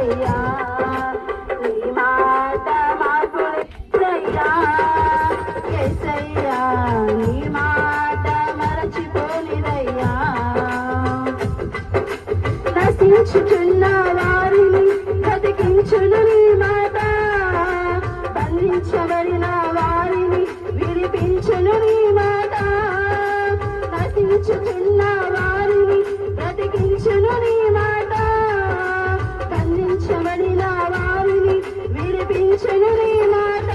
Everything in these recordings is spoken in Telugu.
మరచిపోనిదయ్యా, నీ మాట మార్పులేదయ్యా. యేసయ్యా నీ మాట మరచిపోనిదయ్యా. నశించుచున్న వారిని బ్రతికించును నీ మాట, బంధించబడిన వారిని విడిపించును నీ మాట. నశించుచున్న వారిని బ్రతికించును నీ మాట, బంధించబడిన వారిని విడిపించును నీ మాట.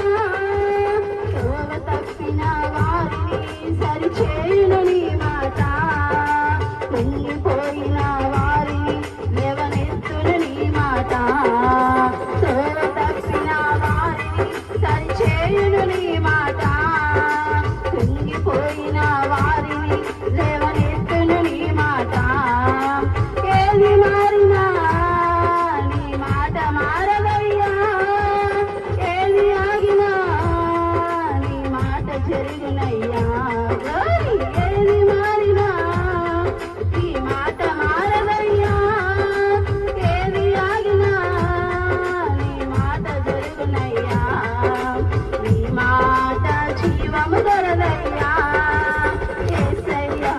త్రోవ తప్పిన వారిని సరిచేయును నీ మాట, కుంగిపోయిన వారిని లేవనెత్తును నీ మాట. త్రోవ తప్పిన వారిని సరిచేయును నీ మాట, కుంగిపోయిన వారిని లేవనెత్తును నీ మాట. ఏది మారినా నీ మాట మారదయ్యా, ఏది ఆగినా నీ మాట జరుగునయ్యా. ఏది మారినా నీ మాట మారదయ్యా, ఏది ఆగినా నీ మాట జరుగునయ్యా. నీ మాట జీవము గలదయ్యా, యేసయ్యా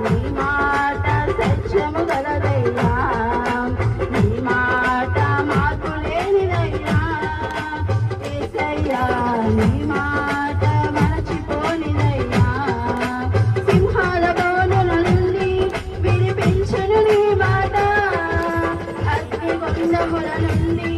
నీ మాట సత్యము గలదయ్యా. నీ మాట మార్పులేనిదయ్యా, యేసయ్యా నీ మాట మరచిపోనిదయ్యా. సింహాల బోనుల నుండి విడిపించును నీ మాట, అగ్నిగుండముల నుండి